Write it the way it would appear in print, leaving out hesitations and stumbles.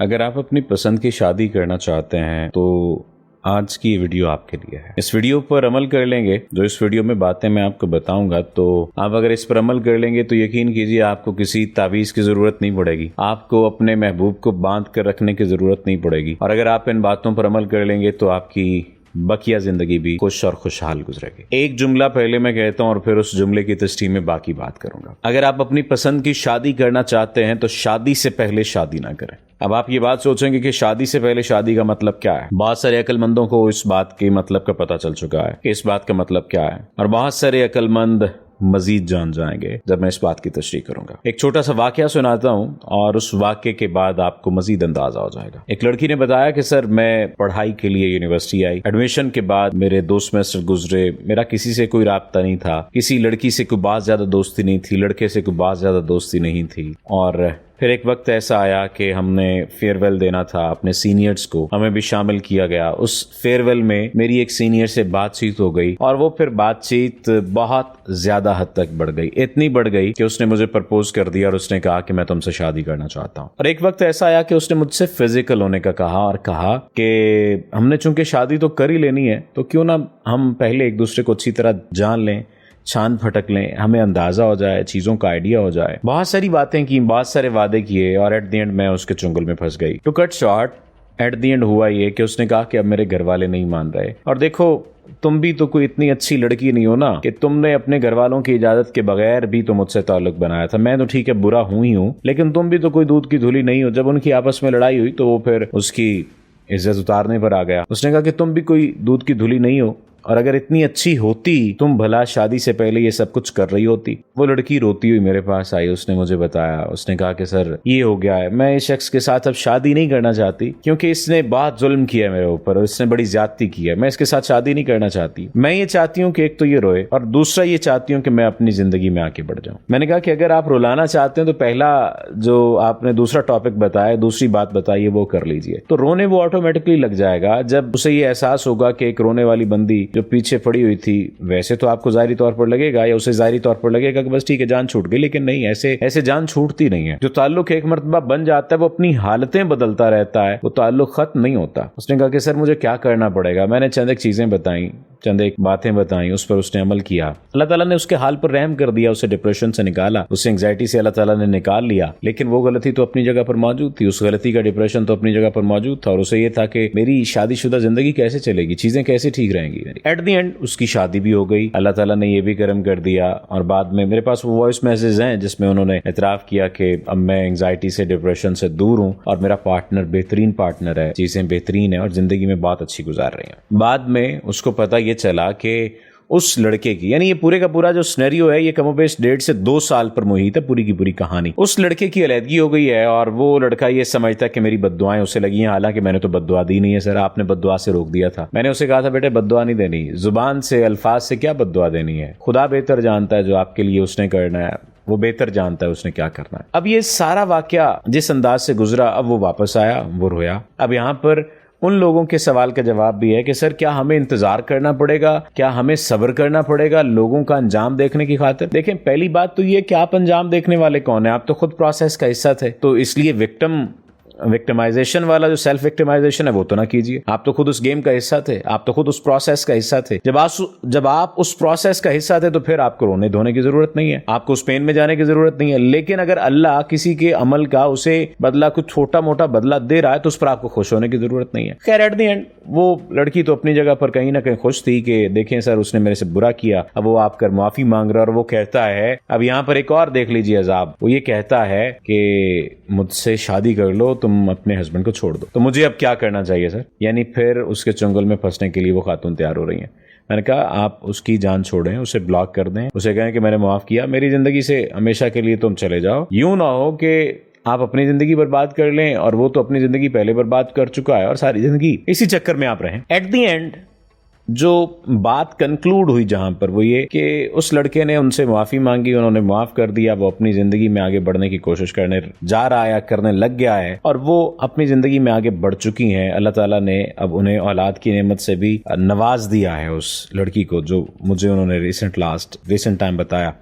اگر آپ اپنی پسند کی شادی کرنا چاہتے ہیں تو آج کی ویڈیو آپ کے لیے ہے. اس ویڈیو پر عمل کر لیں گے. جو اس ویڈیو میں باتیں میں آپ کو بتاؤں گا تو آپ اگر اس پر عمل کر لیں گے تو یقین کیجیے آپ کو کسی تعویذ کی ضرورت نہیں پڑے گی. آپ کو اپنے محبوب کو باندھ کر رکھنے کی ضرورت نہیں پڑے گی. اور اگر آپ ان باتوں پر عمل کر لیں گے تو آپ کی بقیہ زندگی بھی خوش اور خوشحال گزرے گی. ایک جملہ پہلے میں کہتا ہوں اور پھر اس جملے کی تشریح میں باقی بات کروں گا. اگر آپ اپنی پسند کی شادی کرنا چاہتے ہیں تو شادی سے پہلے شادی نہ کریں. اب آپ یہ بات سوچیں گے کہ شادی سے پہلے شادی کا مطلب کیا ہے. بہت سارے عقل مندوں کو اس بات کے مطلب کا پتہ چل چکا ہے کہ اس بات کا مطلب کیا ہے، اور بہت سارے عقل مند مزید جان جائیں گے جب میں اس بات کی تشریح کروں گا. ایک چھوٹا سا واقعہ سناتا ہوں اور اس واقعے کے بعد آپ کو مزید اندازہ ہو جائے گا. ایک لڑکی نے بتایا کہ سر میں پڑھائی کے لیے یونیورسٹی آئی. ایڈمیشن کے بعد میرے 2 سیمسٹر گزرے، میرا کسی سے کوئی رابطہ نہیں تھا، کسی لڑکی سے کوئی بہت زیادہ دوستی نہیں تھی، لڑکے سے کوئی بہت زیادہ دوستی نہیں تھی. اور پھر ایک وقت ایسا آیا کہ ہم نے فیئر ویل دینا تھا اپنے سینئرز کو، ہمیں بھی شامل کیا گیا. اس فیئر ویل میں میری ایک سینئر سے بات چیت ہو گئی اور وہ پھر بات چیت بہت زیادہ حد تک بڑھ گئی. اتنی بڑھ گئی کہ اس نے مجھے پرپوز کر دیا اور اس نے کہا کہ میں تم سے شادی کرنا چاہتا ہوں. اور ایک وقت ایسا آیا کہ اس نے مجھ سے فزیکل ہونے کا کہا اور کہا کہ ہم نے چونکہ شادی تو کر ہی لینی ہے تو کیوں نہ ہم پہلے ایک دوسرے کو اچھی طرح جان لیں، چھان پھٹک لیں، ہمیں اندازہ ہو جائے، چیزوں کا آئیڈیا ہو جائے. بہت ساری باتیں کی، بہت سارے وعدے کیے اور ایٹ دی اینڈ میں اس کے چنگل میں پھنس گئی. To cut short, at the end ہوا یہ کہ اس نے کہا کہ اب میرے گھر والے نہیں مان رہے. اور دیکھو تم بھی تو کوئی اتنی اچھی لڑکی نہیں ہو نا کہ تم نے اپنے گھر والوں کی اجازت کے بغیر بھی تو مجھ سے تعلق بنایا تھا. میں تو ٹھیک ہے برا ہوں ہی ہوں، لیکن تم بھی تو کوئی دودھ کی دھلی نہیں ہو. جب ان کی آپس میں لڑائی ہوئی تو وہ پھر اس کی عزت اتارنے پر آ گیا. اس نے کہا کہ تم بھی کوئی دودھ کی دھلی نہیں ہو، اور اگر اتنی اچھی ہوتی تم بھلا شادی سے پہلے یہ سب کچھ کر رہی ہوتی. وہ لڑکی روتی ہوئی میرے پاس آئی. اس نے مجھے بتایا، اس نے کہا کہ سر یہ ہو گیا ہے، میں اس شخص کے ساتھ اب شادی نہیں کرنا چاہتی کیونکہ اس نے بہت ظلم کیا ہے میرے اوپر اور اس نے بڑی زیادتی کی ہے. میں اس کے ساتھ شادی نہیں کرنا چاہتی. میں یہ چاہتی ہوں کہ ایک تو یہ روئے اور دوسرا یہ چاہتی ہوں کہ میں اپنی زندگی میں آگے بڑھ جاؤں. میں نے کہا کہ اگر آپ رلانا چاہتے ہیں تو پہلا جو آپ نے دوسرا ٹاپک بتایا، دوسری بات بتائی وہ کر لیجئے. تو رونے وہ آٹومیٹکلی لگ جائے گا جب اسے یہ احساس ہوگا کہ ایک رونے والی بندی جو پیچھے پڑی ہوئی تھی. ویسے تو آپ کو ظاہری طور پر لگے گا یا اسے ظاہری طور پر لگے گا کہ بس ٹھیک ہے جان چھوٹ گئی، لیکن نہیں، ایسے جان چھوٹتی نہیں ہے. جو تعلق ایک مرتبہ بن جاتا ہے وہ اپنی حالتیں بدلتا رہتا ہے، وہ تعلق ختم نہیں ہوتا. اس نے کہا کہ سر مجھے کیا کرنا پڑے گا. میں نے چند ایک چیزیں بتائیں، چند ایک باتیں بتائیں، اس پر اس نے عمل کیا. اللہ تعالیٰ نے اس کے حال پر رحم کر دیا، اسے ڈپریشن سے نکالا، اسے انگزائٹی سے اللہ تعالیٰ نے نکال لیا. لیکن وہ غلطی تو اپنی جگہ پر موجود تھی، اس غلطی کا ڈپریشن تو اپنی جگہ پر موجود تھا، اور اسے یہ تھا کہ میری شادی شدہ زندگی کیسے چلے گی، چیزیں کیسے ٹھیک رہیں گی. ایٹ دی اینڈ اس کی شادی بھی ہو گئی. اللہ تعالیٰ نے یہ بھی کرم کر دیا. اور بعد میں میرے پاس وہ وائس میسیج ہیں جس میں انہوں نے اعتراف کیا کہ اب میں انگزائٹی سے، ڈپریشن سے دور ہوں اور میرا پارٹنر بہترین پارٹنر ہے، چیزیں بہترین ہیں اور زندگی میں بہت اچھی گزار رہی ہیں. بعد میں اس کو پتہ یہ چلا کہ اس لڑکے کی، یعنی یہ پورے کا پورا جو سینیریو ہے یہ کم و بیش 1.5 سے 2 سال پر محیط ہے، پوری کی پوری کہانی. اس لڑکے کی علیحدگی ہو گئی ہے اور وہ لڑکا یہ سمجھتا ہے کہ میری بد دعائیں اسے لگی ہیں، حالانکہ میں نے تو بد دعا دی نہیں ہے. سر آپ نے بد دعا سے روک دیا تھا. میں نے اسے کہا تھا بیٹے بد دعا نہیں دینی، زبان سے، الفاظ سے کیا بد دعا دینی ہے. خدا بہتر جانتا ہے جو آپ کے لیے اس نے کرنا ہے، وہ بہتر جانتا ہے اس نے کیا کرنا ہے. اب یہ سارا واقعہ جس انداز سے گزرا، اب وہ واپس آیا، وہ رویا. اب یہاں پر ان لوگوں کے سوال کا جواب بھی ہے کہ سر کیا ہمیں انتظار کرنا پڑے گا، کیا ہمیں صبر کرنا پڑے گا لوگوں کا انجام دیکھنے کی خاطر. دیکھیں پہلی بات تو یہ کہ آپ انجام دیکھنے والے کون ہیں، آپ تو خود پروسیس کا حصہ تھے. تو اس لیے وکٹمائزیشن والا جو سیلف وکٹمائزیشن ہے وہ تو نہ کیجیے. آپ تو خود اس گیم کا حصہ تھے، آپ تو خود اس پروسیس کا حصہ تھے. جب آپ اس پروسیس کا حصہ تھے تو پھر آپ کو رونے دھونے کی ضرورت نہیں ہے، آپ کو اس پین میں جانے کی ضرورت نہیں ہے. لیکن اگر اللہ کسی کے عمل کا اسے بدلہ کچھ چھوٹا موٹا بدلہ دے رہا ہے تو اس پر آپ کو خوش ہونے کی ضرورت نہیں ہے. خیر ایٹ دی اینڈ وہ لڑکی تو اپنی جگہ پر کہیں نہ کہیں خوش تھی کہ دیکھیں سر اس نے میرے سے برا کیا، اب وہ آپ کر معافی مانگ رہا. اور وہ کہتا ہے، اب یہاں پر ایک اور دیکھ لیجیے عذاب، وہ یہ کہتا ہے کہ مجھ سے شادی کر لو، تم اپنے ہسبینڈ کو چھوڑ دو. تو مجھے اب کیا کرنا چاہیے سر؟ یعنی پھر اس کے چنگل میں پھنسنے کے لیے وہ خاتون تیار ہو رہی ہیں. میں نے کہا آپ اس کی جان چھوڑیں، اسے بلاک کر دیں، اسے کہیں کہ میں نے معاف کیا، میری زندگی سے ہمیشہ کے لیے تم چلے جاؤ. یوں نہ ہو کہ آپ اپنی زندگی برباد کر لیں اور وہ تو اپنی زندگی پہلے برباد کر چکا ہے اور ساری زندگی اسی چکر میں آپ رہیں. ایٹ دی اینڈ جو بات کنکلوڈ ہوئی جہاں پر وہ یہ کہ اس لڑکے نے ان سے معافی مانگی، انہوں نے معاف کر دیا، وہ اپنی زندگی میں آگے بڑھنے کی کوشش کرنے جا رہا ہے یا کرنے لگ گیا ہے اور وہ اپنی زندگی میں آگے بڑھ چکی ہیں. اللہ تعالیٰ نے اب انہیں اولاد کی نعمت سے بھی نواز دیا ہے اس لڑکی کو، جو مجھے انہوں نے ریسنٹ ٹائم بتایا.